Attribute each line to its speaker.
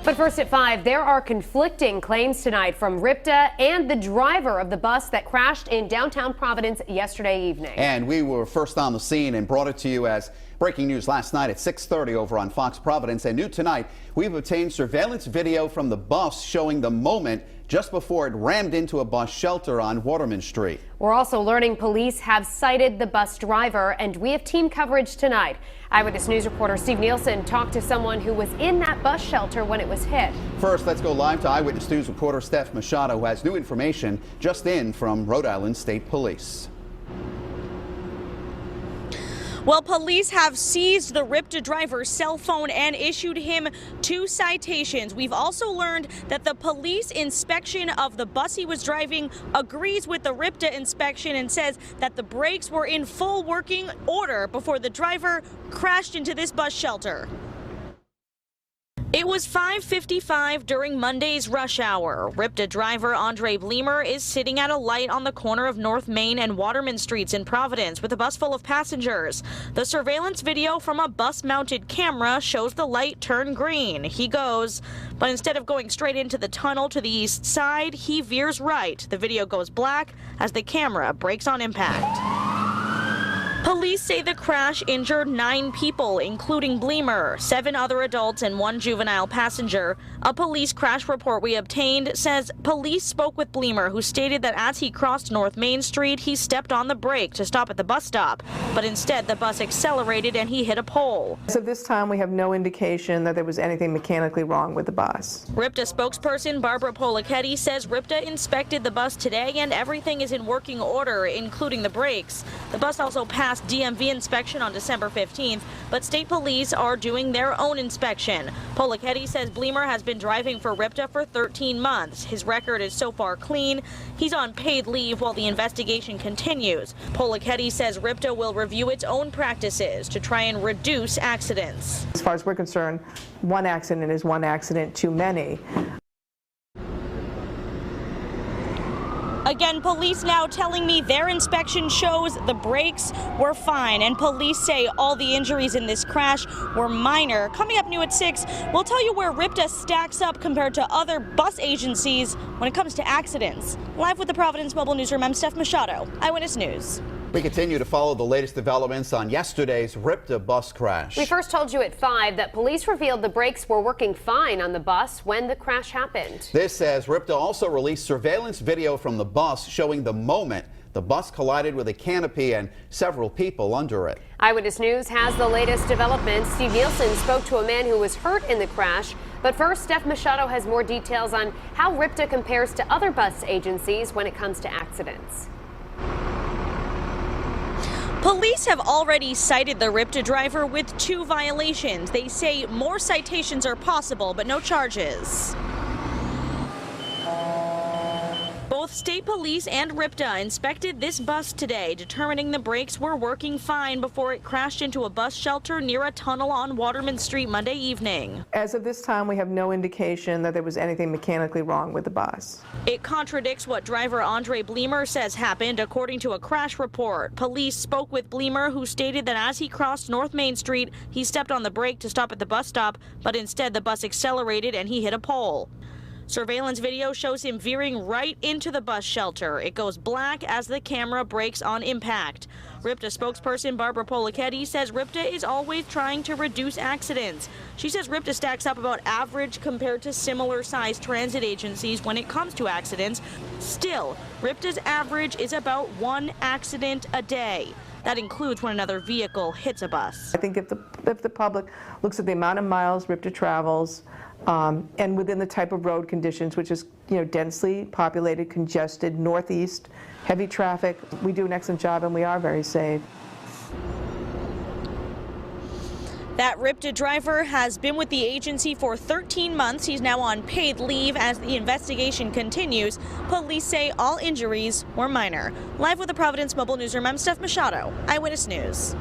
Speaker 1: But first at 5, there are conflicting claims tonight from RIPTA and the driver of the bus that crashed in downtown Providence yesterday evening.
Speaker 2: And we were first on the scene and brought it to you as breaking news last night at 6:30 over on Fox Providence. And new tonight, we've obtained surveillance video from the bus showing the moment just before it rammed into a bus shelter on Waterman Street.
Speaker 1: We're also learning police have cited the bus driver, and we have team coverage tonight. Eyewitness News reporter Steve Nielsen talked to someone who was in that bus shelter when it was hit.
Speaker 2: First, let's go live to Eyewitness News reporter Steph Machado, who has new information just in from Rhode Island State Police.
Speaker 3: Well, police have seized the RIPTA driver's cell phone and issued him 2 citations. We've also learned that the police inspection of the bus he was driving agrees with the RIPTA inspection and says that the brakes were in full working order before the driver crashed into this bus shelter. It was 5:55 during Monday's rush hour. RIPTA driver Andre Bleemer is sitting at a light on the corner of North Main and Waterman Streets in Providence with a bus full of passengers. The surveillance video from a bus-mounted camera shows the light turn green. He goes, but instead of going straight into the tunnel to the east side, he veers right. The video goes black as the camera brakes on impact. Police say the crash injured 9 people, including Bleemer, 7 other adults, and 1 juvenile passenger. A police crash report we obtained says police spoke with Bleemer, who stated that as he crossed North Main Street, he stepped on the brake to stop at the bus stop. But instead, the bus accelerated and he hit a pole.
Speaker 4: So this time, we have no indication that there was anything mechanically wrong with the bus.
Speaker 3: RIPTA spokesperson Barbara Polichetti says RIPTA inspected the bus today and everything is in working order, including the brakes. The bus also passed DMV inspection on December 15th, but state police are doing their own inspection. Polichetti says Bleemer has been driving for RIPTA for 13 months. His record is so far clean. He's on paid leave while the investigation continues. Polichetti says RIPTA will review its own practices to try and reduce accidents.
Speaker 4: As far as we're concerned, one accident is one accident too many.
Speaker 3: Again, police now telling me their inspection shows the brakes were fine, and police say all the injuries in this crash were minor. Coming up new at 6, we'll tell you where RIPTA stacks up compared to other bus agencies when it comes to accidents. Live with the Providence Mobile Newsroom, I'm Steph Machado, Eyewitness News.
Speaker 2: We continue to follow the latest developments on yesterday's RIPTA bus crash.
Speaker 1: We first told you at 5 that police revealed the brakes were working fine on the bus when the crash happened.
Speaker 2: This says RIPTA also released surveillance video from the bus showing the moment the bus collided with a canopy and several people under it.
Speaker 1: Eyewitness News has the latest developments. Steve Nielsen spoke to a man who was hurt in the crash. But first, Steph Machado has more details on how RIPTA compares to other bus agencies when it comes to accidents.
Speaker 3: Police have already cited the RIPTA driver with 2 violations. They say more citations are possible, but no charges. Both state police and RIPTA inspected this bus today, determining the brakes were working fine before it crashed into a bus shelter near a tunnel on Waterman Street Monday evening.
Speaker 4: As of this time, we have no indication that there was anything mechanically wrong with the bus.
Speaker 3: It contradicts what driver Andre Bleemer says happened, according to a crash report. Police spoke with Bleemer, who stated that as he crossed North Main Street, he stepped on the brake to stop at the bus stop, but instead the bus accelerated and he hit a pole. Surveillance video shows him veering right into the bus shelter. It goes black as the camera brakes on impact. RIPTA spokesperson Barbara Polichetti says RIPTA is always trying to reduce accidents. She says RIPTA stacks up about average compared to similar-sized transit agencies when it comes to accidents. Still, RIPTA's average is about 1 accident a day. That includes when another vehicle hits a bus.
Speaker 4: I think if the public looks at the amount of miles RIPTA travels, and within the type of road conditions, which is densely populated, congested, northeast, heavy traffic, we do an excellent job and we are very safe.
Speaker 3: That RIPTA driver has been with the agency for 13 months. He's now on paid leave as the investigation continues. Police say all injuries were minor. Live with the Providence Mobile Newsroom, I'm Steph Machado, Eyewitness News.